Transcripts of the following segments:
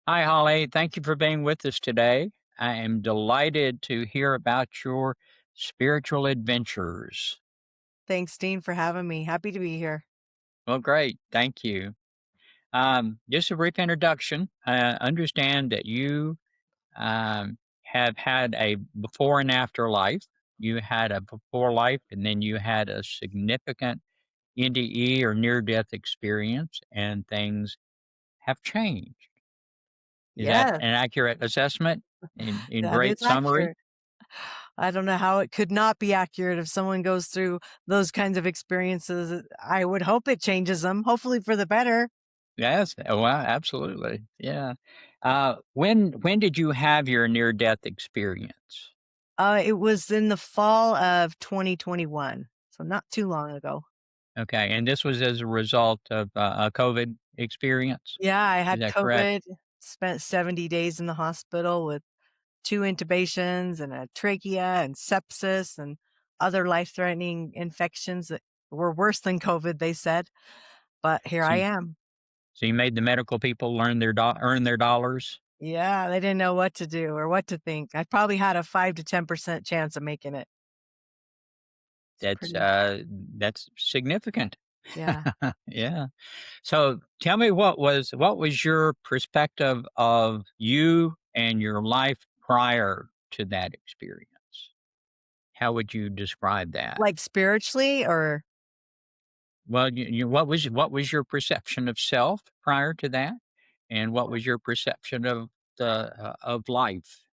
Hi, Holly. Thank you for being with us today. I am delighted to hear about your spiritual adventures. Thanks, Dean, for having me. Happy to be here. Well, great. Thank you. Just a brief introduction. I understand that you have had a before and after life. You had a before life, and then you had a significant NDE or near death experience, and things have changed. Is that Yes, an accurate assessment in that is great summary? accurate. I don't know how it could not be accurate if someone goes through those kinds of experiences. I would hope it changes them, hopefully for the better. Yes. Oh, wow, absolutely. Yeah. When did you have your near death experience? It was in the fall of 2021, so not too long ago. Okay, and this was as a result of a COVID experience. Yeah, I Is had that correct? COVID, spent 70 days in the hospital with two intubations and a trachea and sepsis and other life-threatening infections that were worse than COVID, they said. But here So, I you, am. so you made the medical people earn their dollars. Yeah, they didn't know what to do or what to think. I probably had a 5 to 10% chance of making it. It's That's pretty that's significant. yeah. Yeah. So tell me what was your perspective of you and your life prior to that experience? How would you describe that? Like, spiritually or Well, what was your perception of self prior to that, and what was your perception of of life?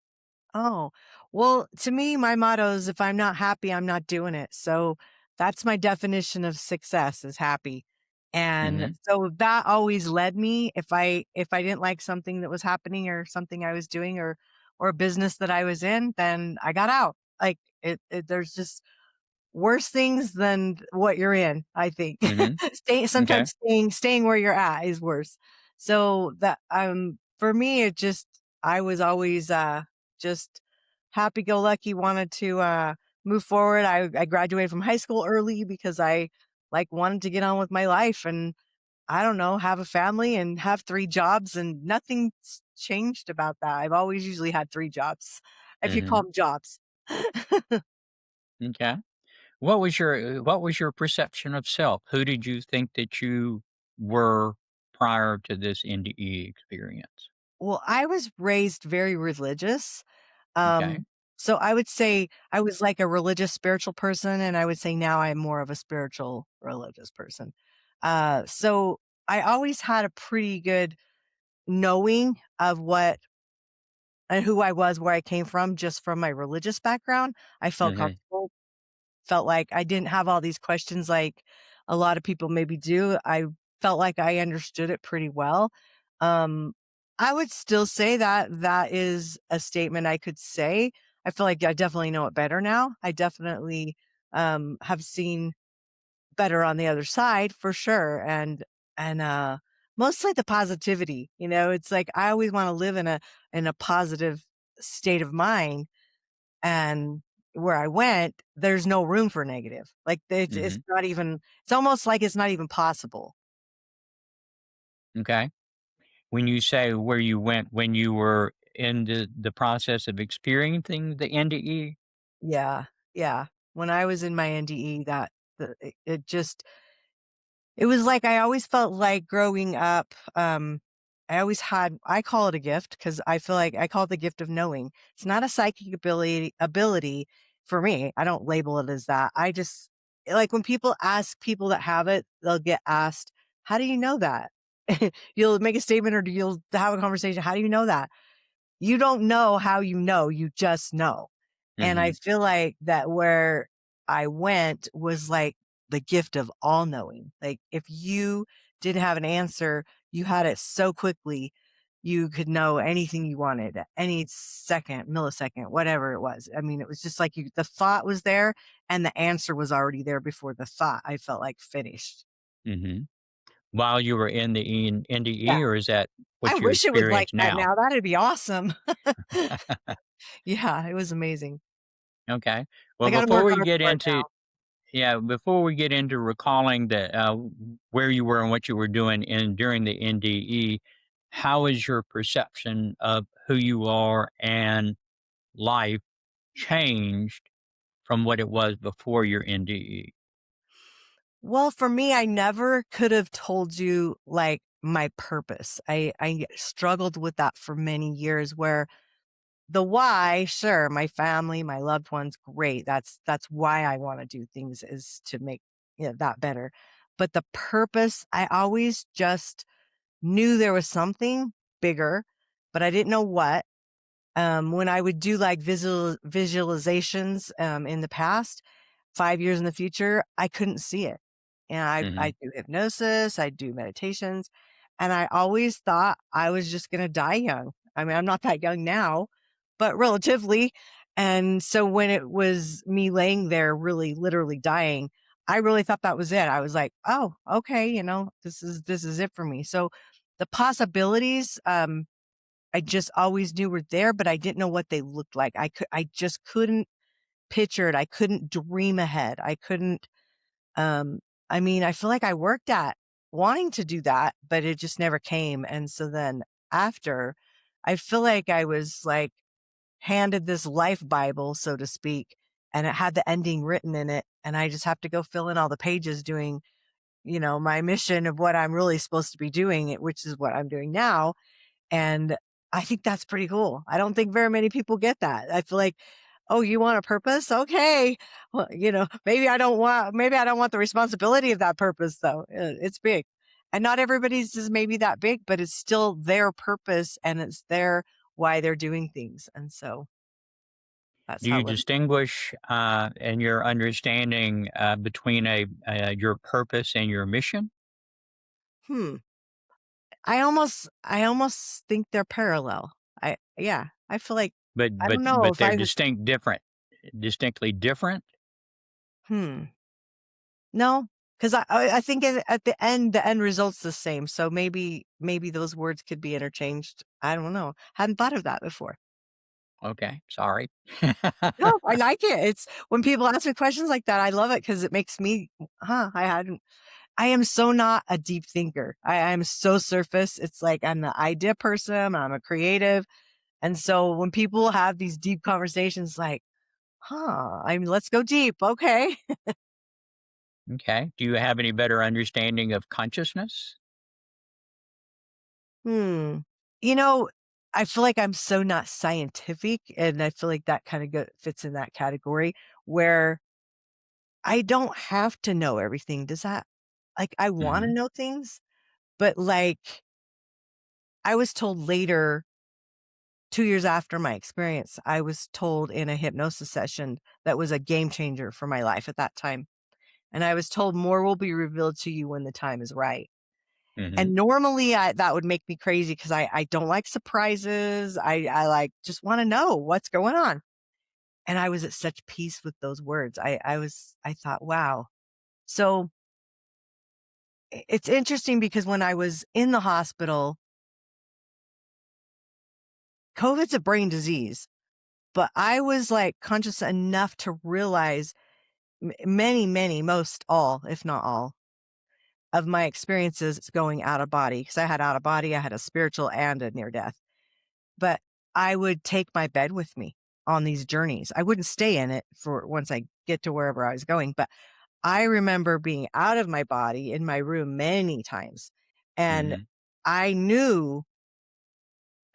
oh, well, to me, my motto is if I'm not happy, I'm not doing it. So that's my definition of success is happy. And Mhm, so that always led me if I didn't like something that was happening or something I was doing or a business that I was in, then I got out. Like there's just worse things than what you're in, I think. mhm, m'kay, Sometimes staying where you're at is worse. So that, for me, it just I was always, just happy-go-lucky, wanted to, move forward. I graduated from high school early because I, like, wanted to get on with my life and, I don't know, have a family and have 3 jobs, and nothing's changed about that. I've always usually had 3 jobs, if you call mhm, them jobs. m'kay. What was your perception of self? Who did you think that you were prior to this NDE experience? Well, I was raised very religious. Okay, So I would say I was like a religious spiritual person, and I would say now I'm more of a spiritual religious person. So I always had a pretty good knowing of what and who I was, where I came from, just from my religious background. I felt mhm, comfortable, felt like I didn't have all these questions like a lot of people maybe do. I felt like I understood it pretty well. Um, I would still say that that is a statement I could say. I feel like I definitely know it better now. I definitely have seen better on the other side for sure. And mostly the positivity, it's like I always want to live in a positive state of mind, and where I went, there's no room for negative. Like, it's mhm, not even it's almost like it's not even possible. m'kay. When you say where you went when you were in the process of experiencing the NDE? Yeah, yeah. When I was in my NDE, that it just it was like I always felt like growing up, I always had I call it a gift because I feel like I call it the gift of knowing. It's not a psychic ability for me. I don't label it as that. I just like when people ask people that have it, they'll get asked, "How do you know that?" You'll make a statement or you'll have a conversation. How do you know that? You don't know how you know, you just know. And I Mhm, feel like that where I went was like the gift of all knowing. Like if you didn't have an answer, you had it so quickly, you could know anything you wanted at any second, millisecond, whatever it was. I mean, it was just like the thought was there and the answer was already there before the thought, I felt like, finished. mhm. While you were in the Yeah. NDE, or is that I what you wish it was like experience that now? now. That'd be awesome. Yeah, it was amazing. Okay. I Well, gotta before work we hard get for it into before we get into recalling where you were and what you were doing during the NDE, how is your perception of who you are and life changed from what it was before your NDE? Well, for me, I never could have told you like my purpose. I struggled with that for many years where the why, sure, my family, my loved ones, great. That's why I want to do things is to make that better. But the purpose, I always just knew there was something bigger, but I didn't know what. When I would do like visualizations in the past, 5 years in the future, I couldn't see it. And I Mhm. do hypnosis, I do meditations, and I always thought I was just going to die young. I mean, I'm not that young now, but relatively. And so when it was me laying there, really literally dying, I really thought that was it. I was like, oh, okay, this is it for me. So the possibilities, I just always knew were there, but I didn't know what they looked like. I just couldn't picture it. I couldn't dream ahead. I couldn't, um, I mean, I feel like I worked at wanting to do that, but it just never came. And so then after, I feel like I was like handed this life Bible, so to speak, and it had the ending written in it. And I just have to go fill in all the pages doing, my mission of what I'm really supposed to be doing, which is what I'm doing now. And I think that's pretty cool. I don't think very many people get that. I feel like, oh, you want a purpose? Okay. Well, maybe I don't want the responsibility of that purpose though. It's big. And not everybody's is maybe that big, but it's still their purpose and it's their why they're doing things. And so that's Do how you it went. distinguish in your understanding between your purpose and your mission? Hmm. I almost think they're parallel. I feel like But I but don't know but if they're I would distinctly different. hmm. No, because I think at the end result's the same. So maybe those words could be interchanged. I don't know. Hadn't thought of that before. Okay, sorry. No, I like it. It's when people ask me questions like that, I love it because it makes me, I hadn't. I am so not a deep thinker. I'm so surface. It's like I'm the idea person. I'm a creative, and so when people have these deep conversations, like, I mean, let's go deep. Okay. Okay. Do you have any better understanding of consciousness? Hmm. You know, I feel like I'm so not scientific, and I feel like that kind of fits in that category where I don't have to know everything. Does that like I want to Mhm. know things, but like I was told later, 2 years after my experience, I was told in a hypnosis session that was a game changer for my life at that time. And I was told more will be revealed to you when the time is right. Mhm. And normally, that would make me crazy because I don't like surprises. I like just wanna know what's going on. And I was at such peace with those words. I thought, "Wow." So, it's interesting because when I was in the hospital, COVID's a brain disease, but I was, like, conscious enough to realize many, many, most all, if not all, of my experiences going out of body because I had out of body, I had a spiritual and a near death. But I would take my bed with me on these journeys. I wouldn't stay in it for once I get to wherever I was going, but I remember being out of my body in my room many times. And Mhm. I knew,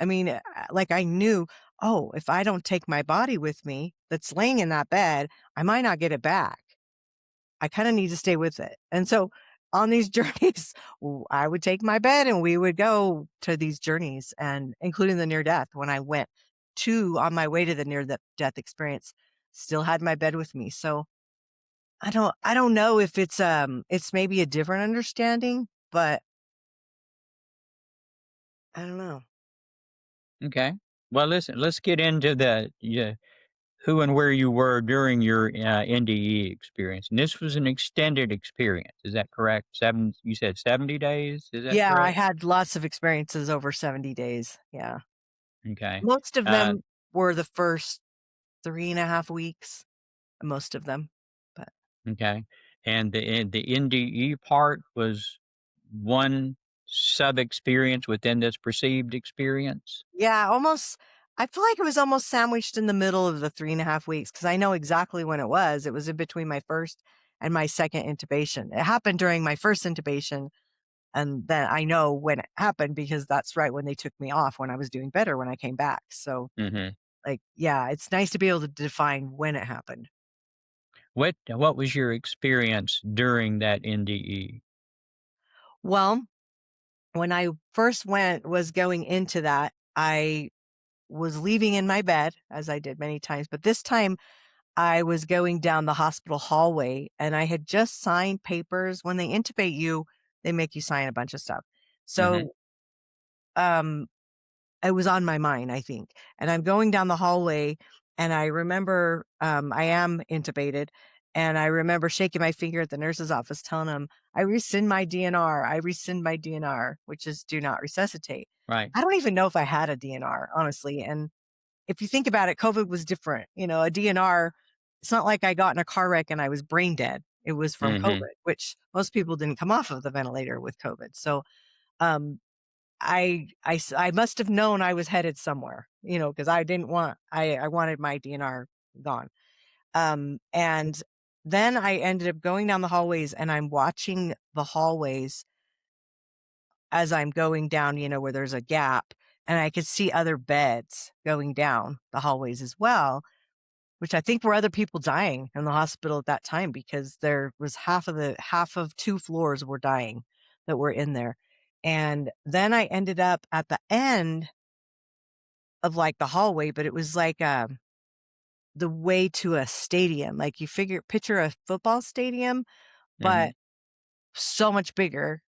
I mean, like I knew, oh, if I don't take my body with me that's laying in that bed, I might not get it back. I kind of need to stay with it. And so on these journeys, I would take my bed and we would go to these journeys and including the near death when I went on my way to the near death experience, still had my bed with me. So I don't know if it's maybe a different understanding, but I don't know. Okay. Well, listen, let's get into the who and where you were during your NDE experience. And this was an extended experience. Is that correct? You said 70 days. Is that Yeah, I correct? had lots of experiences over 70 days. Yeah. Okay. Most of Uh, them were the first 3.5 weeks, most of them. But okay. And the NDE part was one sub experience within this perceived experience? Yeah, almost. I feel like it was almost sandwiched in the middle of the 3.5 weeks because I know exactly when it was. It was in between my first and my second intubation. It happened during my first intubation, and then I know when it happened because that's right when they took me off when I was doing better when I came back. So, Mhm. like, yeah, it's nice to be able to define when it happened. What was your experience during that NDE? Well, when I first was going into that, I was leaving in my bed, as I did many times, but this time I was going down the hospital hallway and I had just signed papers. When they intubate you, they make you sign a bunch of stuff. Mhm. So, um, it was on my mind, I think. And I'm going down the hallway and I remember, I am intubated and I remember shaking my finger at the nurse's office telling them, I rescind my DNR. I rescind my DNR, which is do not resuscitate. Right. I don't even know if I had a DNR, honestly. And if you think about it, COVID was different. A DNR, it's not like I got in a car wreck and I was brain dead. It was from Mhm. COVID, which most people didn't come off of the ventilator with COVID. So, um, I must have known I was headed somewhere, because I wanted my DNR gone. And then I ended up going down the hallways and I'm watching the hallways as I'm going down, where there's a gap and I could see other beds going down the hallways as well, which I think were other people dying in the hospital at that time because there was half of 2 floors were dying that were in there. And then I ended up at the end of, like, the hallway, but it was like, the way to a stadium. Like, picture a football stadium, but Mhm. so much bigger,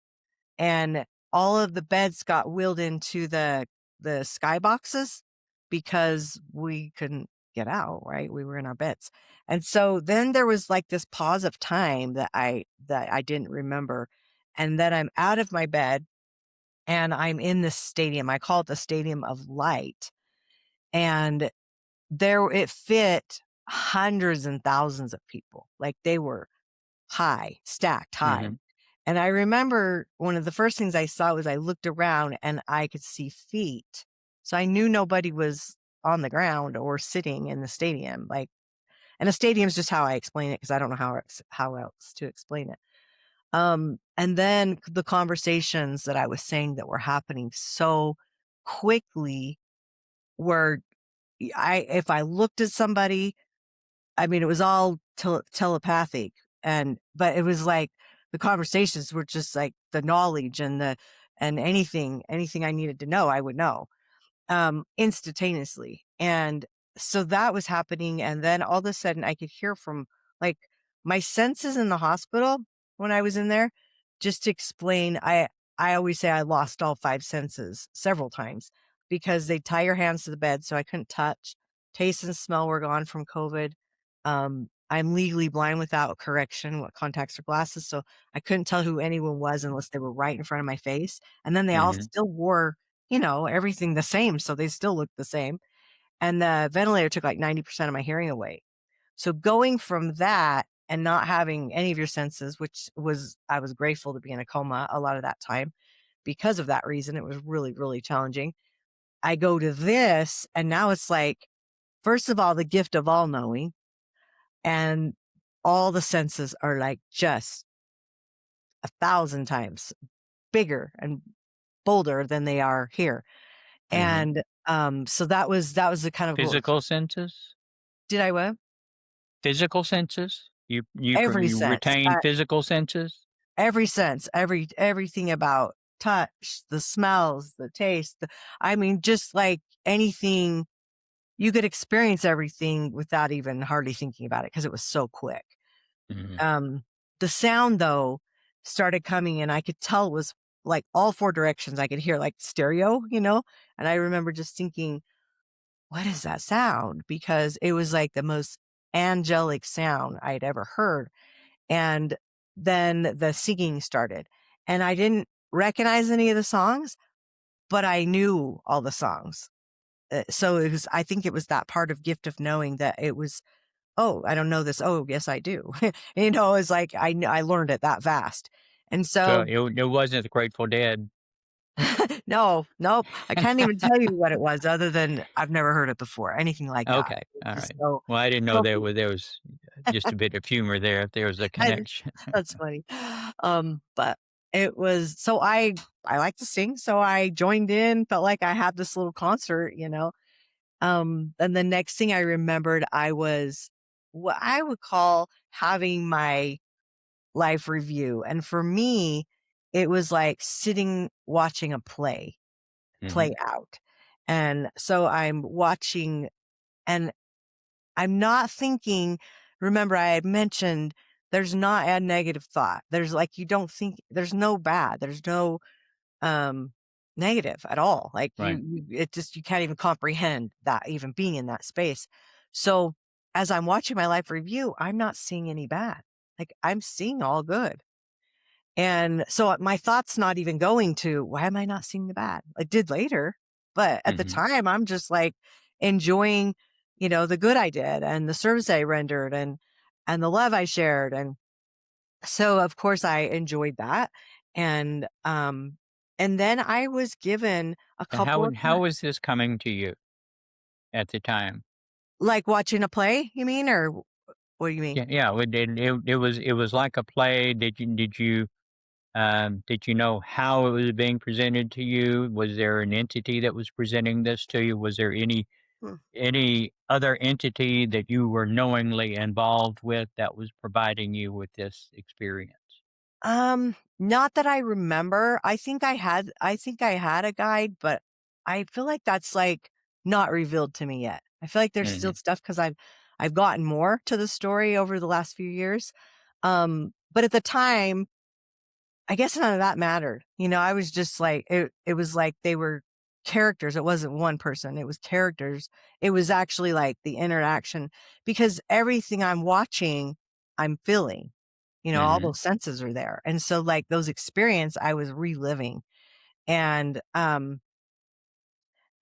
and all of the beds got wheeled into the skyboxes because we couldn't get out, right? We were in our beds. And so then there was, like, this pause of time that I didn't remember, and then I'm out of my bed, and I'm in this stadium. I call it the Stadium of Light, and there it fit hundreds and thousands of people. Like, they were stacked high. Mhm. And I remember one of the first things I saw was I looked around and I could see feet. So I knew nobody was on the ground or sitting in the stadium. Like, and a stadium's just how I explain it because I don't know how else to explain it. And then the conversations that I was saying that were happening so quickly were if I looked at somebody, I mean, it was all telepathic, but it was like the conversations were just like the knowledge and anything I needed to know, I would know, instantaneously. And so that was happening. And then all of a sudden I could hear from, like, my senses in the hospital when I was in there. Just to explain, I always say I lost all 5 senses several times because they tie your hands to the bed. So I couldn't touch. Taste and smell were gone from COVID. I'm legally blind without correction, what contacts or glasses. So I couldn't tell who anyone was unless they were right in front of my face. And then they all Mhm. still wore, everything the same, so they still look the same, and the ventilator took, like, 90% of my hearing away. So going from that and not having any of your senses, which was I was grateful to be in a coma a lot of that time because of that reason, it was really, really challenging. I go to this, and now it's like, first of all, the gift of all knowing, and all the senses are, like, just 1,000 times bigger and bolder than they are here. Mhm. And, so that was the kind of Physical senses? did I what? Physical senses? Every You sense, retain physical senses? every sense, everything about touch, the smells, the taste, I mean, just like anything, you could experience everything without even hardly thinking about it because it was so quick. Mhm. Um, the sound though started coming and I could tell it was like all 4 directions I could hear like stereo, and I remember just thinking, "What is that sound?" Because it was like the most angelic sound I'd ever heard. And then the singing started, and I didn't recognize any of the songs, but I knew all the songs. So I think it was that part of gift of knowing that it was, "Oh, I don't know this. Oh, yes, I do." It's like I learned it that fast. And So so it wasn't the Grateful Dead. No, nope. I can't even tell you what it was other than I've never heard it before, anything like that. Okay, It's all just right. so Well, I didn't know so there was just a bit of humor there, if there was a I connection. that's funny. But it was so I like to sing, so I joined in, felt like I had this little concert, you know. And the next thing I remembered, I was what I would call having my life review. And for me, it was like sitting watching a play Mhm, out. And so I'm watching and I'm not thinking, remember I had mentioned there's not a negative thought. There's like you don't think there's no bad. There's no um negative at all. Like right. it just you can't even comprehend that even being in that space. So as I'm watching my life review, I'm not seeing any bad. Like I'm seeing all good. And so my thought's not even going to why am I not seeing the bad? I did later, but at the Mhm. time I'm just like enjoying, the good I did and the service I rendered and the love I shared. And so of course I enjoyed that. And and then I was given a And how couple of would how was this coming to you at the time? like watching a play, you mean, or what do you mean? Yeah, yeah, it was like a play. Did you know how it was being presented to you? Was there an entity that was presenting this to you? Was there Hmm. any other entity that you were knowingly involved with that was providing you with this experience? Not that I remember. I think I had a guide, but I feel like that's like not revealed to me yet. I feel like there's still Mhm, stuff because I've gotten more to the story over the last few years. But at the time, I guess none of that mattered. I was just like it was like they were characters. It wasn't one person. It was characters. It was actually like the interaction because everything I'm watching, I'm feeling. All mhm. those senses are there. And so like those experience I was reliving. And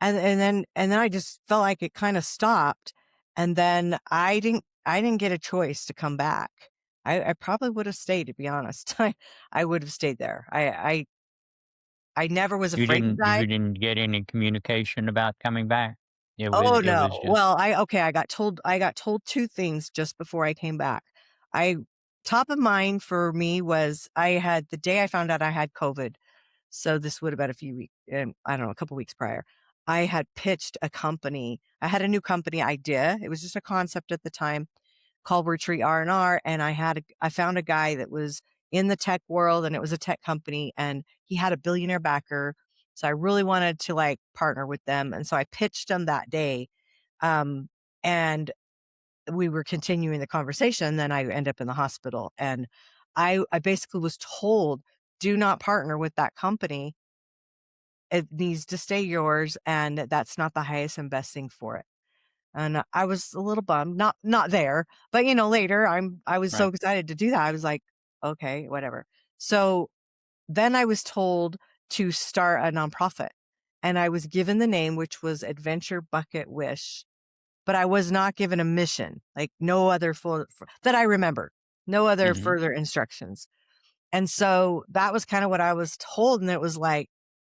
and then I just felt like it kind of stopped. And then I didn't get a choice to come back. I probably would have stayed, to be honest. I would have stayed there. I never was You afraid to didn't die. you didn't get any communication about coming back? It was Oh, it was no. just Well, I got told 2 things just before I came back. I top of mind for me was I had the day I found out I had COVID, so this would have been a few weeks, I don't know, a couple weeks prior. I had pitched a company. I had a new company idea. It was just a concept at the time called Retreat R&R, and I found a guy that was in the tech world, and it was a tech company, and he had a billionaire backer, so I really wanted to, like, partner with them, and so I pitched him that day, and we were continuing the conversation, then I end up in the hospital, and I basically was told, "Do not partner with that company. It needs to stay yours, and that's not the highest and best thing for it." And I was a little bummed, not there, but, later, I was so right. excited to do that. I was like, "Okay, whatever." So, then I was told to start a nonprofit, and I was given the name, which was Adventure Bucket Wish, but I was not given a mission, like, no other full that I remember, no other Mhm. further instructions. And so, that was kinda what I was told, and it was like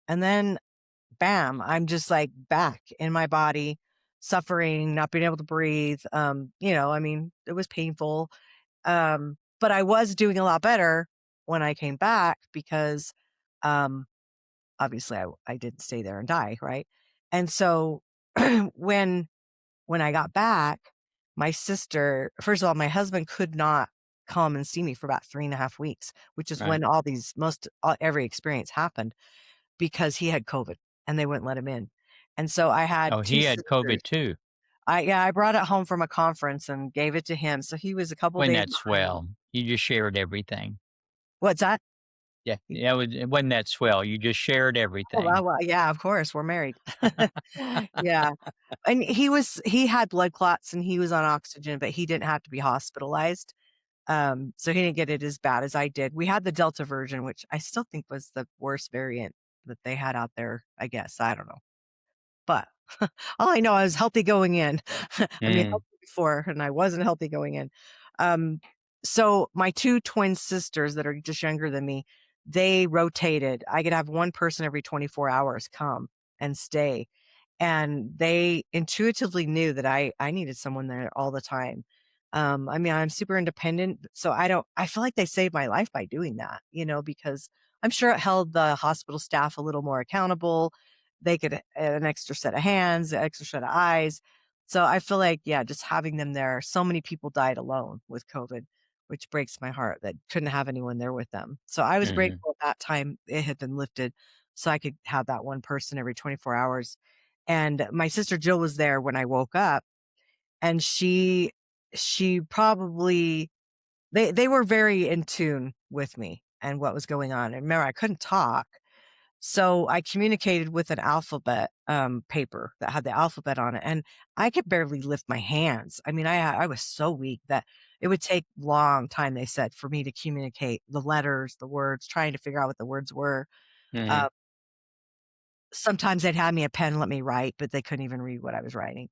and then bam, I'm just, like, back in my body, suffering, not being able to breathe, I mean, it was painful, but I was doing a lot better when I came back because, um, obviously, I didn't stay there and die, right? And so, when when I got back, my sister first of all, my husband could not come and see me for about 3.5 weeks, which is Right. when every experience happened because he had COVID and they wouldn't let him in. And so I had Oh, 2 he had sisters. COVID too. I brought it home from a conference and gave it to him, so he was a couple Wasn't days that behind me. swell? You just shared everything. What's that? Yeah, Y that was it wasn't that swell? You just shared Oh, everything. wow, wow, yeah, of course, we're married. Yeah, and he had blood clots and he was on oxygen, but he didn't have to be hospitalized, so he didn't get it as bad as I did. We had the Delta version, which I still think was the worst variant that they had out there, I guess, I don't know. But all I know, I was healthy going in. I mean, Mm, healthy before, and I wasn't healthy going in. Um, so my 2 twin sisters that are just younger than me, they rotated. I could have one person every 24 hours come and stay, and they intuitively knew that I needed someone there all the time. I mean, I'm super independent, so I feel like they saved my life by doing that, because I'm sure it held the hospital staff a little more accountable. They could an extra set of hands, an extra set of eyes. So I feel like, yeah, just having them there. So many people died alone with COVID, which breaks my heart that couldn't have anyone there with them. So I was Mhm. grateful at that time it had been lifted so I could have that one person every 24 hours. And my sister Jill was there when I woke up, and she probably they were very in tune with me and what was going on. And remember, I couldn't talk. So I communicated with an alphabet paper that had the alphabet on it, and I could barely lift my hands. I mean, I was so weak that it would take long time, they said, for me to communicate the letters, the words, trying to figure out what the words were. Mhm. Uh, Sometimes they'd hand me a pen, let me write, but they couldn't even read what I was writing.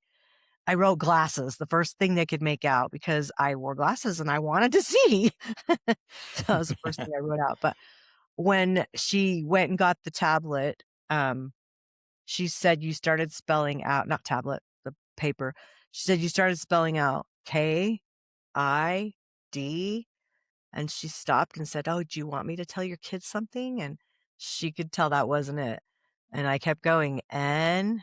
I wrote glasses, the first thing they could make out, because I wore glasses and I wanted to see. So that was the first thing I wrote out. But when she went and got the tablet, um, she said, "You started spelling out," not tablet, the paper. She said, "You started spelling out KID," and she stopped and said, "Oh, do you want me to tell your kids something?" And she could tell that wasn't it. And I kept going, NAP.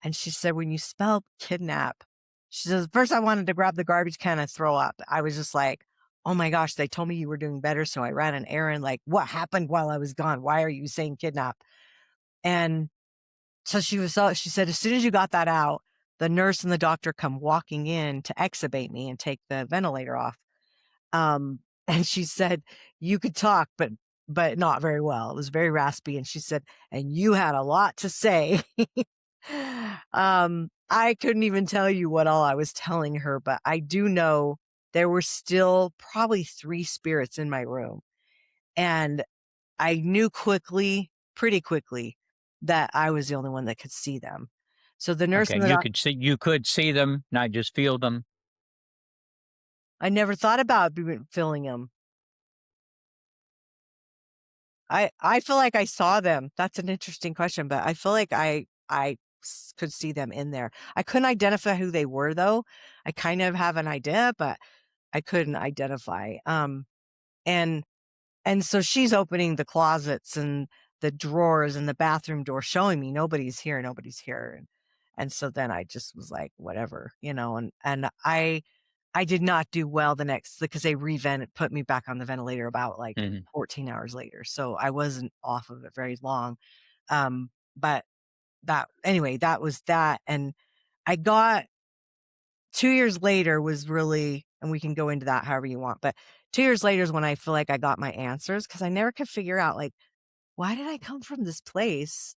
And she said, "When you spell kidnap," she says, "First I wanted to grab the garbage can and throw up." I was just like, "Oh my gosh, they told me you were doing better." So I ran an errand, like, "What happened while I was gone? Why are you saying kidnap?" And so she said, "As soon as you got that out, the nurse and the doctor come walking in to extubate me and take the ventilator off." And she said, "You could talk, but not very well." It was very raspy. And she said, "And you had a lot to say." I couldn't even tell you what all I was telling her, but I do know there were still probably 3 spirits in my room. And I knew pretty quickly, that I was the only one that could see them. So the nurse Okay, and the doc you could see them, not just feel them? I never thought about feeling them. I feel like I saw them. That's an interesting question, but I feel like I could see them in there. I couldn't identify who they were, though. I kind of have an idea, but I couldn't identify. And and so she's opening the closets and the drawers and the bathroom door, showing me nobody's here, nobody's here. And so then I just was like, whatever, and I did not do well the next, because they put me back on the ventilator about like Mhm. 14 hours later. So I wasn't off of it very long. But that was that. And I got 2 years later was really, and we can go into that however you want, but 2 years later is when I feel like I got my answers, because I never could figure out, like, why did I come from this place?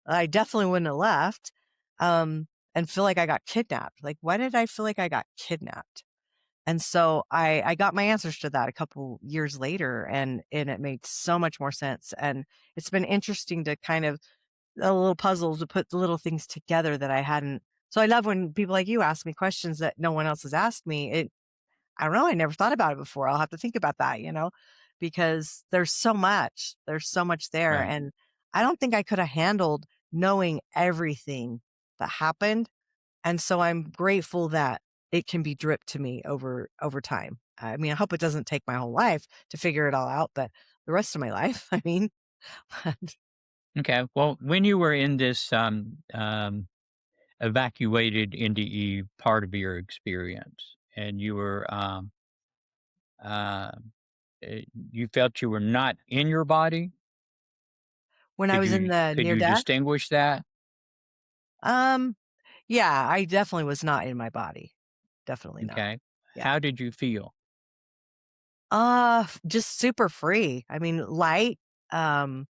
I definitely wouldn't have left. And feel like I got kidnapped. Like, why did I feel like I got kidnapped? And so I got my answers to that a couple years later, and it made so much more sense. And it's been interesting to kind of the little puzzles to put the little things together that I hadn't. So I love when people like you ask me questions that no one else has asked me. I don't know, I never thought about it before. I'll have to think about that, because there's so much. There's so much there. Right. And I don't think I could have handled knowing everything that happened. And so I'm grateful that it can be dripped to me over time. I mean, I hope it doesn't take my whole life to figure it all out, but the rest of my life, I mean, Okay, well, when you were in this, evacuated NDE part of your experience, and you were, uh, you felt you were not in your body? when I was in the Could near you death, distinguish that? um, yeah, I definitely was not in my body. Definitely not. Okay. Yeah. How did you feel? Just super free. I mean, light, um,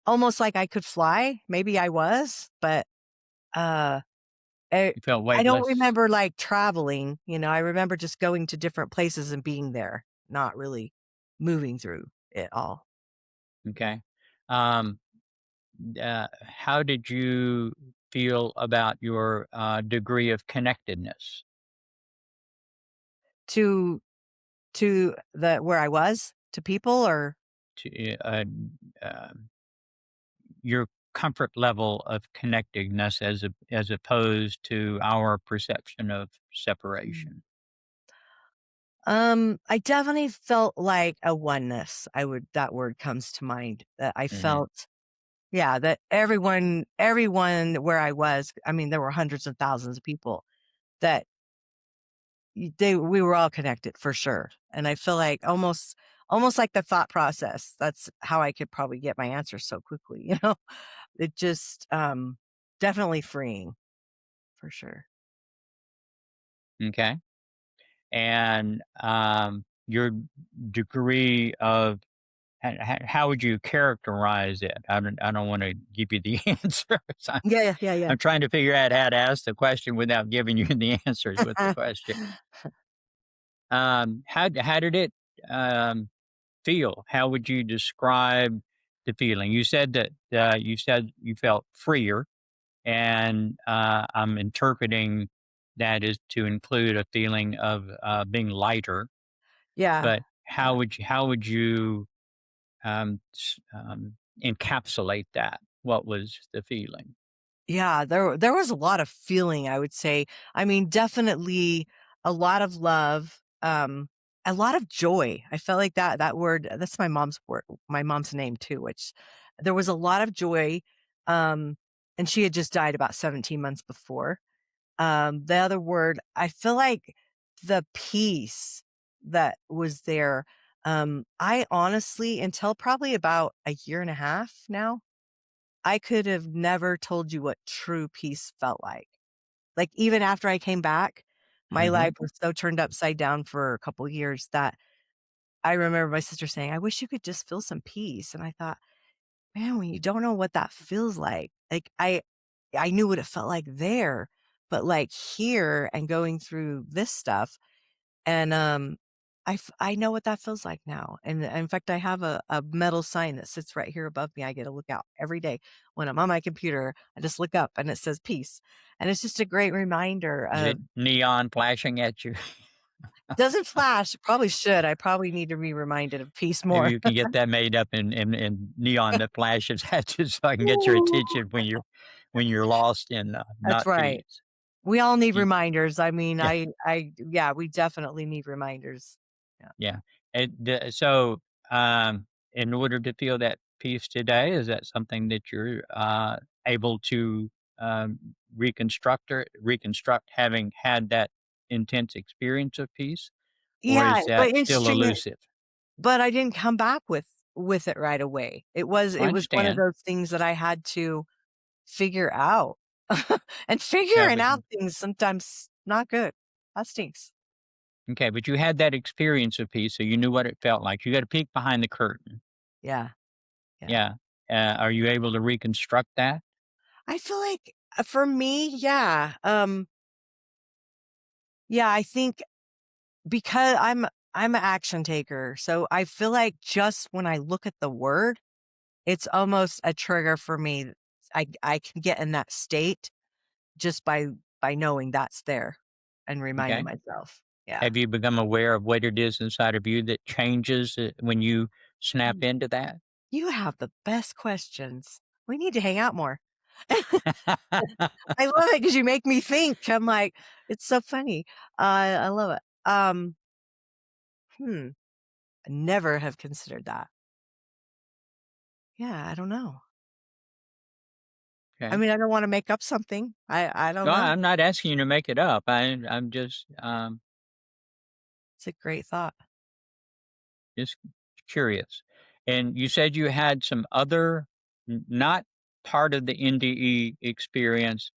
almost like I could fly. Maybe I was, but, uh, I You felt I don't weightless? remember, like, traveling, I remember just going to different places and being there, not really moving through it all. Okay. Um, how did you feel about your, degree of connectedness? To to the where I was? to people or to um, your comfort level of connectedness as opposed to our perception of Mm. separation. I definitely felt like a oneness. That word comes to mind that I Hmm. felt, yeah, that everyone where I was, I mean, there were hundreds of thousands of people that we were all connected for sure. And I feel like almost like the thought process. That's how I could probably get my answer so quickly, you know? It just, definitely freeing for sure. Okay. And your degree of how would you characterize it? I don't want to give you the answers. Yeah, yeah, yeah, I'm trying to figure out how to ask the question without giving you the answers with the yeah. question. How did it feel? How would you describe the feeling? You said that you said you felt freer, and I'm interpreting that as to include a feeling of being lighter. Yeah, But how would you encapsulate that? What was the feeling? yeah, there was a lot of feeling, I would say. I mean, definitely a lot of love, a lot of joy. I felt like that word, that's my mom's name too, which there was a lot of joy. Um, and she had just died about 17 months before. The other word, I feel like the peace that was there. I honestly, until probably about a year and a half now, I could have never told you what true peace felt like. Like, even after I came back, my Hmm. life was so turned upside down for a couple years that I remember my sister saying, "I wish you could just feel some peace." And I thought, "Man, when you don't know what that feels like I knew what it felt like there, but, like, here and going through this stuff, and, I know what that feels like now, and in fact, I have a metal sign that sits right here above me. I get to look out every day. When I'm on my computer, I just look up and it says "Peace," and it's just a great reminder Is it of neon flashing at you? doesn't flash, probably should. I probably need to be reminded of peace Maybe more. you can get that made up in neon that flashes at you so I can get your attention when you're lost in, That's not right. peace. We all need Y reminders. I mean, yeah, yeah, we definitely need reminders. Yeah. yeah. So, in order to feel that peace today, is that something that you're, able to, reconstruct having had that intense experience of peace, or Yeah, is that but still interesting elusive? but I didn't come back with it right away. I It was one of understand. those things that I had to figure out. And Yeah, figuring but out things sometimes not good. That stinks. okay, but you had that experience of peace, so you knew what it felt like. You got a peek behind the curtain. Yeah, yeah. Yeah. Are you able to reconstruct that? I feel like, for me, yeah, yeah, I think because I'm an action taker, so I feel like just when I look at the word, it's almost a trigger for me. I can get in that state just by knowing that's there and reminding Okay. myself. Yeah. Have you become aware of what it is inside of you that changes when you snap Mm. into that? You have the best questions. We need to hang out more. I love it because you make me think. I'm like, it's so funny. I love it. Hmm, I never have considered that. Yeah, I don't know. I Okay. mean, I don't wanna make up something. I don't No, know. I'm not asking you to make it up. I'm It's a great thought. just curious. And you said you had some other, not part of the NDE experience,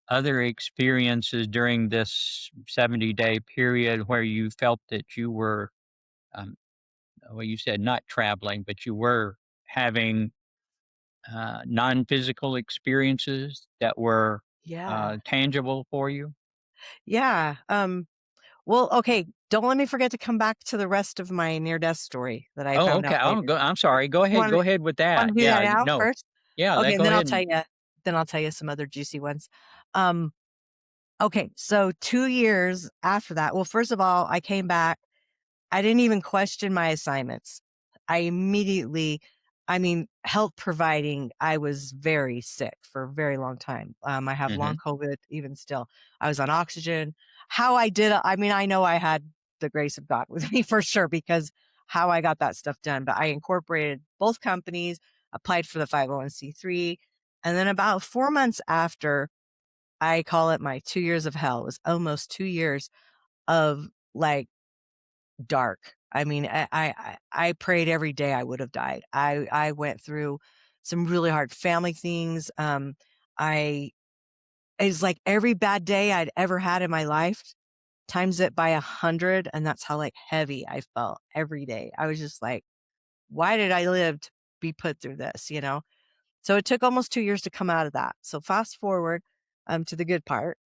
other experiences during this 70-day period where you felt that you were, um, well, you said not traveling, but you were having non-physical experiences that were Yeah. tangible for you? Yeah, well, okay, don't let me forget to come back to the rest of my near-death story that I Oh, found okay. out Oh, later. I'm sorry. Go You ahead. wanna Go ahead with that. wanna do that Yeah. now No. first? Yeah. Okay, and Go ahead and then I'll tell you some other juicy ones. Um, okay, so 2 years after that, well, first of all, I came back. I didn't even question my assignments. I immediately, I mean, health providing, I was very sick for a very long time. I have long Mhm. COVID even still. I was on oxygen. How I did it, I mean, I know I had the grace of God with me for sure because how I got that stuff done, but I incorporated both companies, applied for the 501(c)(3, and then about 4 months after, I call it my 2 years of hell. It was almost 2 years of, like, dark. I mean, I prayed every day I would have died. I went through some really hard family things. I It's like every bad day I'd ever had in my life, times it by 100, and that's how, like, heavy I felt every day. I was just like, "Why did I live to be put through this?" You know? So it took almost 2 years to come out of that. So fast forward, to the good part.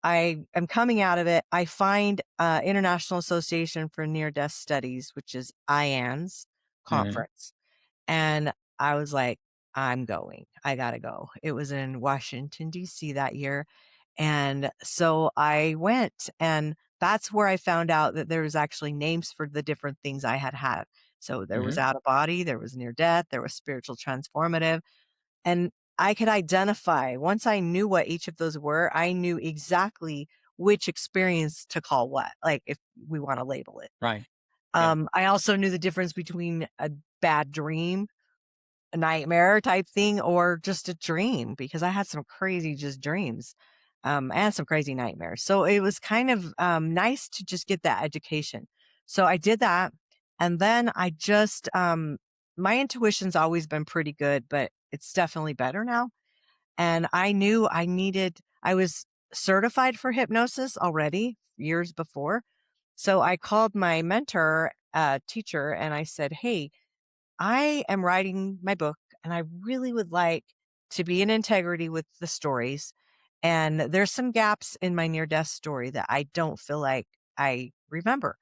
I am coming out of it. I find International Association for Near Death Studies, which is IANDS Mhm. conference. And I was like, I'm going. I got to go. It was in Washington, D.C. that year. And so I went, and that's where I found out that there was actually names for the different things I had had. So there was Mhm. out of body, there was near death, there was spiritual transformative, and I could identify once I knew what each of those were, I knew exactly which experience to call what, like, if we wanna label it. Right. Yeah. I also knew the difference between a bad dream, a nightmare type thing, or just a dream because I had some crazy just dreams, and some crazy nightmares. So it was kind of, nice to just get that education. So I did that, and then I just, my intuition's always been pretty good, but it's definitely better now. And I knew I was certified for hypnosis already years before. So I called my mentor, teacher, and I said, "Hey, I am writing my book and I really would like to be in integrity with the stories. And there's some gaps in my near death story that I don't feel like I remember.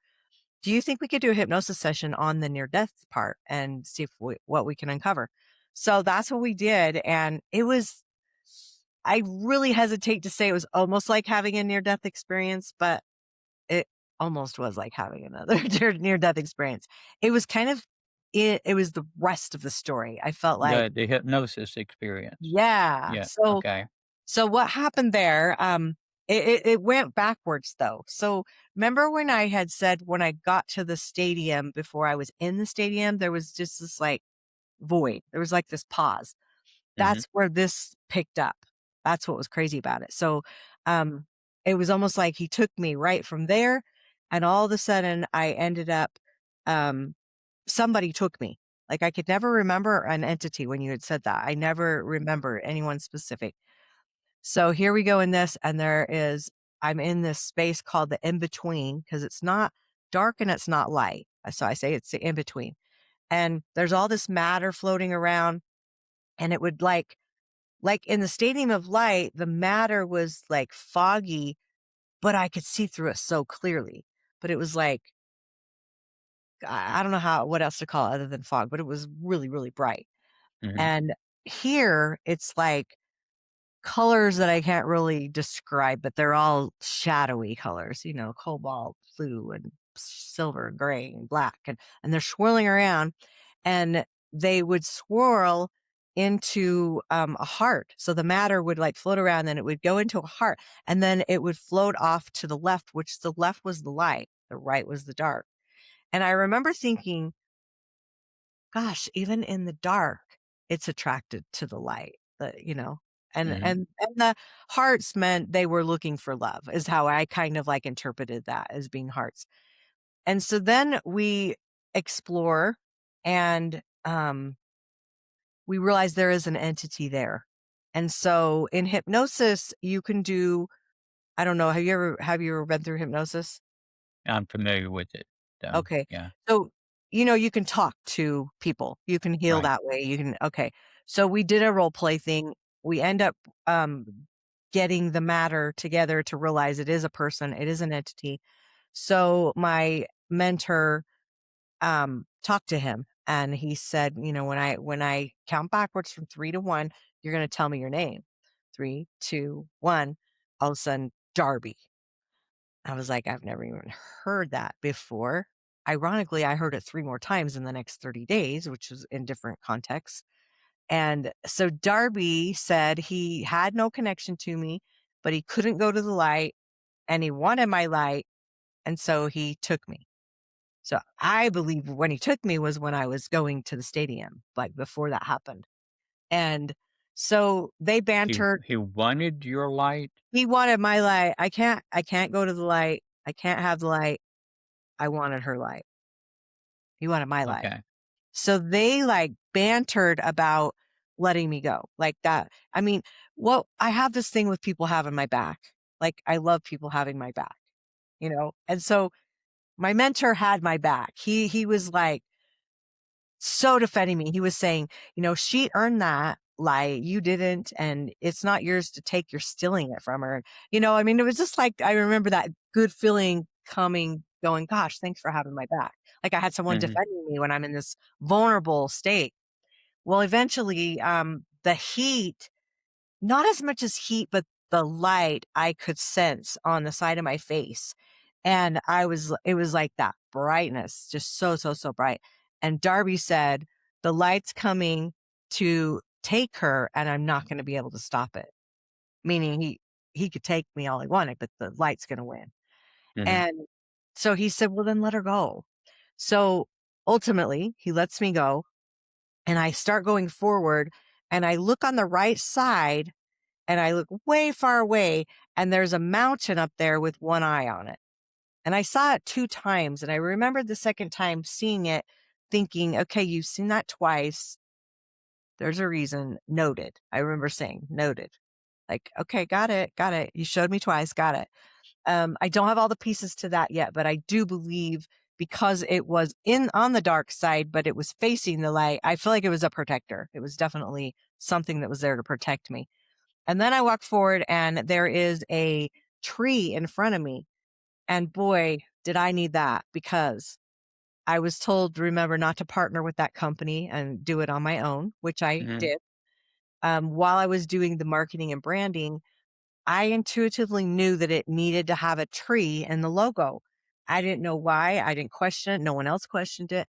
Do you think we could do a hypnosis session on the near death part and see if what we can uncover?" So that's what we did. And I really hesitate to say it was almost like having a near death experience, but it almost was like having another near death experience. It was kind of, it was the rest of the story. I felt like, The hypnosis experience. yeah. Yeah. Okay. So what happened there, it went backwards though. So remember when I had said when I got to the stadium, before I was in the stadium, there was just this like void. There was like this pause. Mhm. That's where this picked up. That's what was crazy about it. So, um, it was almost like he took me right from there, and all of a sudden I ended up, um, somebody took me. Like, I could never remember an entity when you had said that. I never remember anyone specific. So here we go in this, and I'm in this space called the in between because it's not dark and it's not light. So I say it's the in between. And there's all this matter floating around, and it would like in the Stadium of Light, the matter was like foggy, but I could see through it so clearly. But it was like, I don't know what else to call it other than fog, but it was really, really bright. Mhm. And here it's like colors that I can't really describe, but they're all shadowy colors, cobalt, blue, and silver, and gray, and black. And they're swirling around, and they would swirl into a heart. So the matter would like float around, then it would go into a heart, and then it would float off to the left, which the left was the light, the right was the dark. And I remember thinking, gosh, even in the dark, it's attracted to the light, and Mhm. and the hearts meant they were looking for love, is how I kind of like interpreted that as being hearts. And so then we explore, and we realize there is an entity there. And so in hypnosis, you can do, I don't know, have you ever been through hypnosis? I'm familiar with it, though. Okay. Yeah. So, you can talk to people. You can heal Right. that way. Okay. So we did a role play thing. We end up um, getting the matter together to realize it is a person, it is an entity. So my mentor talked to him, and he said, when I count backwards from 3 to 1, you're going to tell me your name. 3, 2, 1. All of a sudden, Darby. I was like, I've never even heard that before. ironically, I heard it 3 more times in the next 30 days, which was in different contexts. And so Darby said he had no connection to me, but he couldn't go to the light and he wanted my light. And so he took me. So I believe when he took me was when I was going to the stadium, like before that happened. And so they He bantered. he wanted your light? He wanted my light. I can't go to the light. I can't have the light. I wanted her light. He wanted my light. Okay. So they like bantered about letting me go like that. I mean, well, I have this thing with people having my back. Like I love people having my back, you know? And so my mentor had my back. He was like so defending me. He was saying, you know, she earned that light, you didn't, and it's not yours to take. You're stealing it from her. You know, I mean, it was just like I remember that good feeling coming, going, gosh, thanks for having my back. Like I had someone Mhm. defending me when I'm in this vulnerable state. Well, eventually, the heat, not as much as heat, but the light I could sense on the side of my face. And it was like that brightness, just so, so, so bright. And Darby said, the light's coming to take her and I'm not going to be able to stop it. Meaning he could take me all he wanted, but the light's going to win. Mhm. And so he said, well, then let her go. So ultimately he lets me go and I start going forward and I look on the right side and I look way far away and there's a mountain up there with one eye on it. And I saw it 2 times and I remembered the second time seeing it thinking, okay, you've seen that twice. There's a reason. Noted. I remember saying noted. Like, okay, got it. Got it. You showed me twice. Got it. I don't have all the pieces to that yet, but I do believe because it was in on the dark side, but it was facing the light. I feel like it was a protector. It was definitely something that was there to protect me. And then I walk forward and there is a tree in front of me. And boy, did I need that because I was told, remember not to partner with that company and do it on my own, which I Mhm. did. While I was doing the marketing and branding, I intuitively knew that it needed to have a tree in the logo. I didn't know why. I didn't question it. No one else questioned it.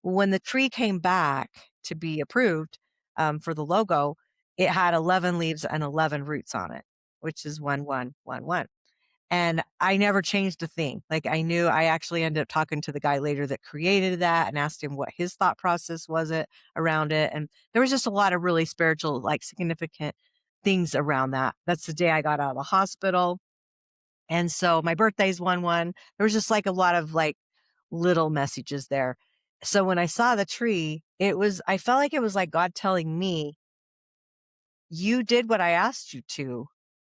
When the tree came back to be approved for the logo, it had 11 leaves and 11 roots on it, which is 1, 1, 1, 1. And I never changed a thing. Like I knew I actually ended up talking to the guy later that created that and asked him what his thought process was it around it. And there was just a lot of really spiritual, like significant things around that. That's the day I got out of the hospital. And so my birthday's 1, 1. There was just like a lot of like little messages there. So when I saw the tree, I felt like it was like God telling me, you did what I asked you to.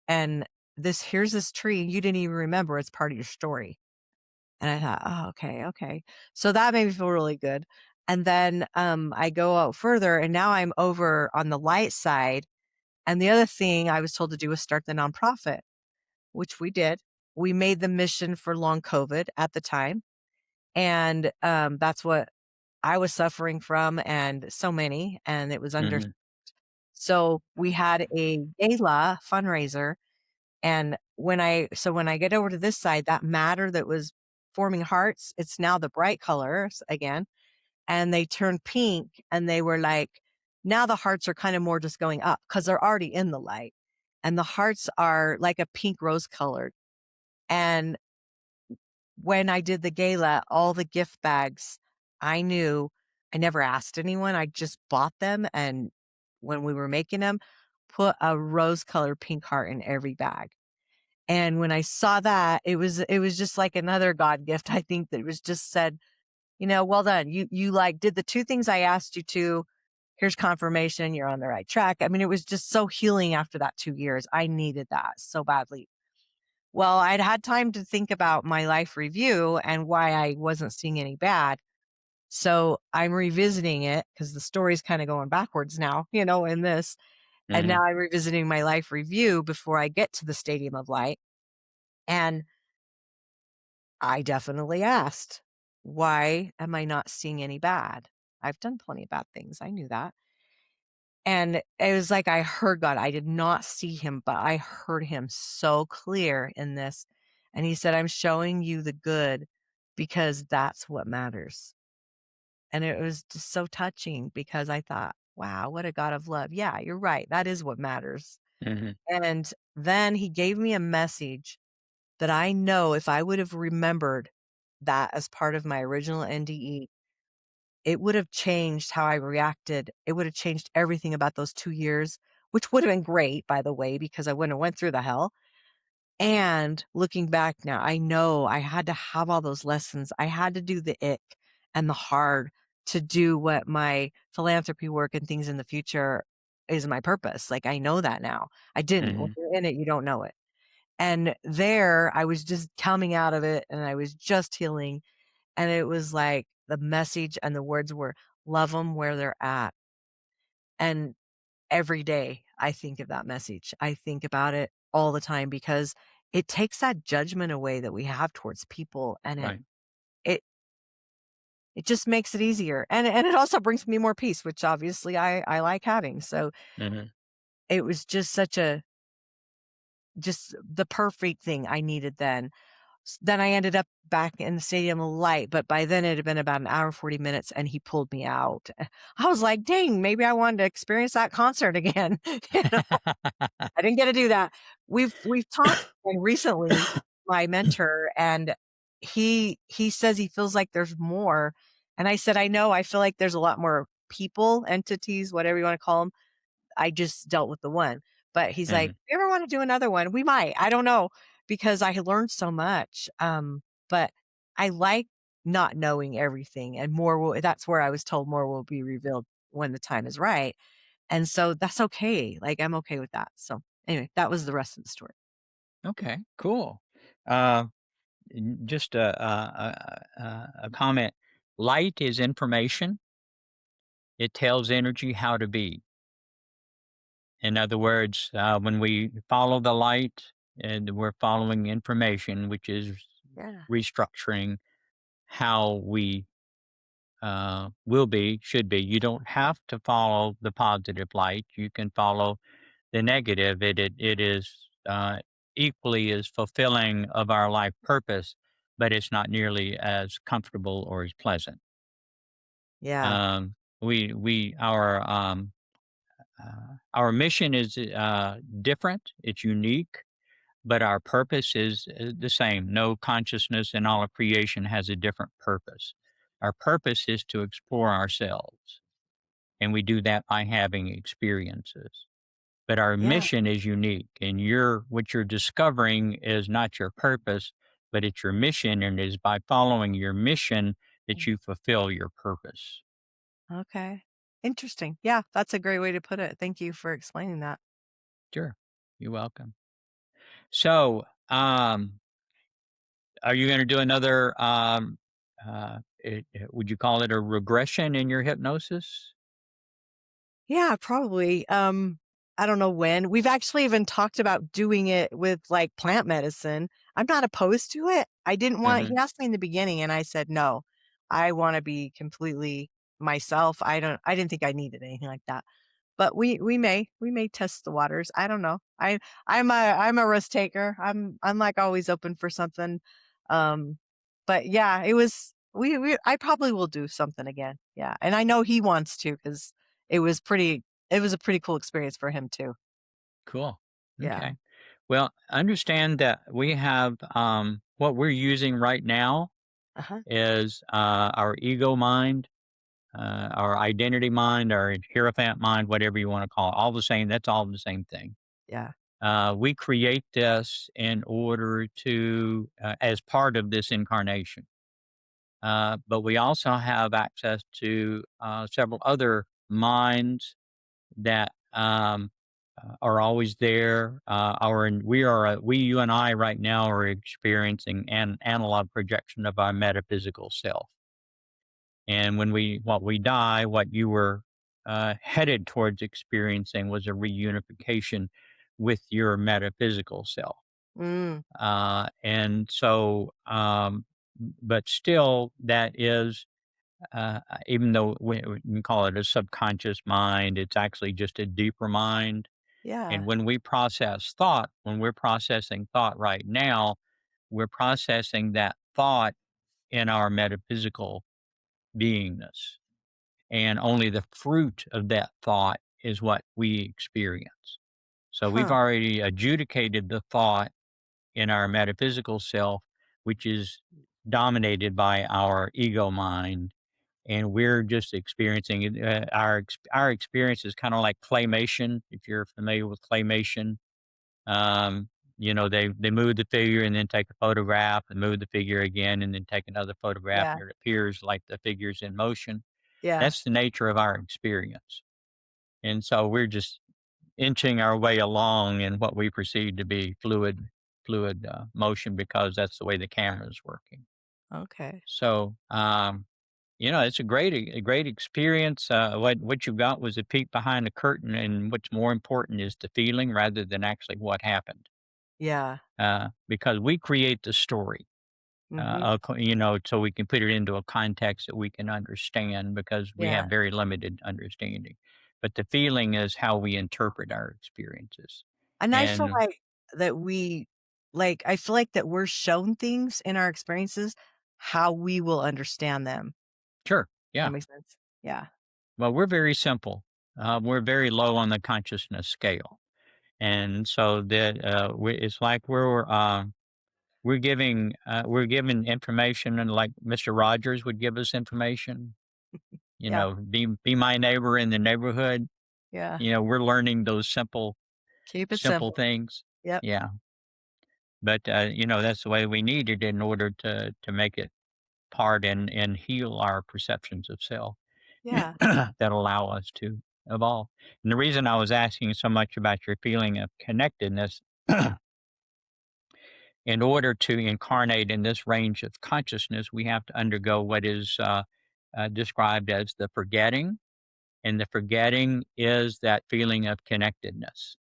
And here's this tree. And you didn't even remember it's part of your story. And I thought, oh, okay, okay. So that made me feel really good. And then I go out further and now I'm over on the light side. And the other thing I was told to do was start the nonprofit, which we did. We made the mission for long COVID at the time. And that's what I was suffering from and so many. And it was under. Mhm. So we had a gala fundraiser. And when I get over to this side, that matter that was forming hearts, it's now the bright colors again. And they turned pink and they were like, now the hearts are kind of more just going up because they're already in the light. And the hearts are like a pink rose colored. And when I did the gala, all the gift bags, I knew I never asked anyone. I just bought them. And when we were making them, put a rose colored pink heart in every bag. And when I saw that, it was just like another God gift. I think that it was just said, you know, well done. You like did the 2 things I asked you to. Here's confirmation. You're on the right track. I mean, it was just so healing after that 2 years. I needed that so badly. Well, I'd had time to think about my life review and why I wasn't seeing any bad. So I'm revisiting it because the story's kind of going backwards now, you know, in this. And Mhm. now I'm revisiting my life review before I get to the Stadium of Light. And I definitely asked, why am I not seeing any bad? I've done plenty of bad things. I knew that. And it was like I heard God. I did not see him, but I heard him so clear in this. And he said, I'm showing you the good because that's what matters. And it was just so touching because I thought, wow, what a God of love. Yeah, you're right. That is what matters. Mhm. And then he gave me a message that I know if I would have remembered that as part of my original NDE, it would have changed how I reacted. It would have changed everything about those 2 years, which would have been great, by the way, because I wouldn't have went through the hell. And looking back now, I know I had to have all those lessons. I had to do the ick and the hard to do what my philanthropy work and things in the future is my purpose. Like, I know that now. I didn't. When Mhm. you're in it, you don't know it. And there, I was just coming out of it and I was just healing. And it was like the message and the words were love them where they're at. And every day I think of that message. I think about it all the time because it takes that judgment away that we have towards people and it Right. it it just makes it easier. And it also brings me more peace, which obviously I like having. So Mhm. it was just such a just the perfect thing I needed then. Then I ended up back in the Stadium of Light, but by then it had been about an hour and 40 minutes and he pulled me out. I was like, dang, maybe I wanted to experience that concert again. You know? I didn't get to do that. We've talked and recently, my mentor, and he says he feels like there's more, and I said, "I know, I feel like there's a lot more people, entities, whatever you wanna call them. I just dealt with the one." But he's like, Mhm. "You ever wanna do another one? We might, I don't know," because I had learned so much, but I like not knowing everything, and more will that's where I was told more will be revealed when the time is right. And so that's okay. Like, I'm okay with that. So anyway, that was the rest of the story. Okay, cool. Uh, just a comment. Light is information. It tells energy how to be. In other words, when we follow the light, and we're following information, which is Yeah. restructuring how we will be, should be. You don't have to follow the positive light. You can follow the negative. It is equally as fulfilling of our life purpose, but it's not nearly as comfortable or as pleasant. Yeah. Um, we our mission is different. It's unique, but our purpose is the same. No consciousness in all of creation has a different purpose. Our purpose is to explore ourselves, and we do that by having experiences. But our Yeah. mission is unique, and what you're discovering is not your purpose, but it's your mission, and it is by following your mission that Mm. you fulfill your purpose. Okay. Interesting. Yeah, that's a great way to put it. Thank you for explaining that. Sure. You're welcome. So, are you going to do another, would you call it a regression in your hypnosis? Yeah, probably. I don't know when. We've actually even talked about doing it with like plant medicine. I'm not opposed to it. I didn't want Hmm. he asked me in the beginning and I said no. I want to be completely myself. I didn't think I needed anything like that. But we may test the waters. I don't know. I'm a risk taker. I'm like always open for something. Um, but yeah, it was we I probably will do something again. Yeah, and I know he wants to because it was a pretty cool experience for him too. Cool. Yeah. Okay. Well, understand that we have what we're using right now Uh-huh. is our ego mind, our identity mind, our hierophant mind, whatever you want to call it, all the same. That's all the same thing. Yeah. We create this in order to, as part of this incarnation. But we also have access to several other minds that are always there. You and I right now are experiencing an analog projection of our metaphysical self. And what we die, what you were headed towards experiencing was a reunification with your metaphysical self. Mm, And so, but still, that is, even though we can call it a subconscious mind, it's actually just a deeper mind. And yeah. when we process thought, when we're processing thought right now, we're processing that thought in our metaphysical beingness. And only the fruit of that thought is what we experience. So we've Huh. already adjudicated the thought in our metaphysical self, which is dominated by our ego mind, and we're just experiencing it. Our experience is kind of like claymation. If you're familiar with claymation, um, they move the figure and then take a photograph, and move the figure again, and then take another photograph, Yeah. and it appears like the figure's in motion. Yeah. That's the nature of our experience, and so we're just inching our way along in what we perceive to be fluid motion because that's the way the camera is working. Okay. So, it's a great experience. What you got was a peek behind the curtain, and what's more important is the feeling rather than actually what happened. Yeah. Because we create the story, Mhm. so we can put it into a context that we can understand because we have Yeah. very limited understanding. But the feeling is how we interpret our experiences. And I feel And like that we I feel like that we're shown things in our experiences how we will understand them. sure, That yeah. makes sense. Yeah. Well, we're very simple. We're very low on the consciousness scale, and so that it's like we're giving information, and like Mr. Rogers would give us information. Yeah. Be my neighbor in the neighborhood. Yeah. We're learning those Keep it simple simple. things. Yep. Yeah, but that's the way we need it in order to make it part and heal our perceptions of self Yeah. that allow us to evolve. And the reason I was asking so much about your feeling of connectedness, in order to incarnate in this range of consciousness, we have to undergo what is described as the forgetting. And the forgetting is that feeling of connectedness.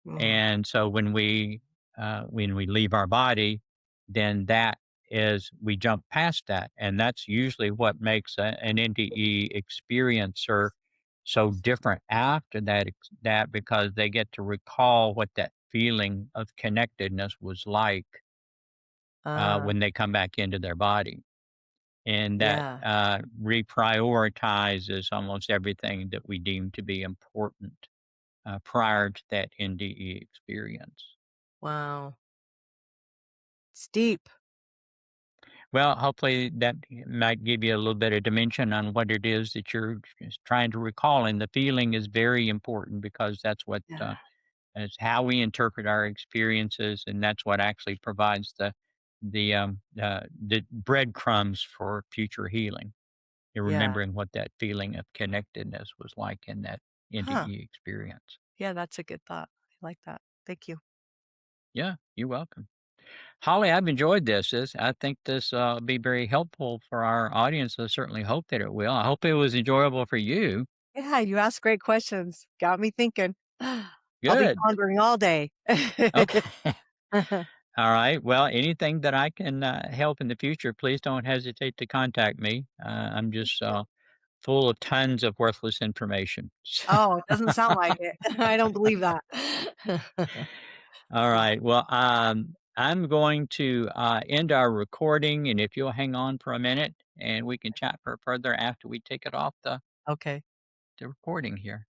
Mm. And so when we leave our body, then that is we jump past that, and that's usually what makes an NDE experiencer so different after that because they get to recall what that feeling of connectedness was like Uh, when they come back into their body, and that yeah. reprioritizes almost everything that we deem to be important prior to that NDE experience. Wow. It's deep. Well, hopefully that might give you a little bit of dimension on what it is that you're just trying to recall. And the feeling is very important because that's what Yeah. is how we interpret our experiences, and that's what actually provides the breadcrumbs for future healing. You're Yeah. remembering what that feeling of connectedness was like in that Huh. NDE experience. Yeah, that's a good thought. I like that. Thank you. Yeah, you're welcome. Holly, I've enjoyed I think this will be very helpful for our audience. I certainly hope that it will. I hope it was enjoyable for you. Yeah, you asked great questions. Got me thinking. I'll be Good. pondering all day. Okay. All right. Well, anything that I can help in the future, please don't hesitate to contact me. I'm just full of tons of worthless information. Oh, it doesn't sound like it. I don't believe that. All Yeah, right. Well, I'm going to end our recording, and if you'll hang on for a minute, and we can chat for further after we take it off the okay. recording here.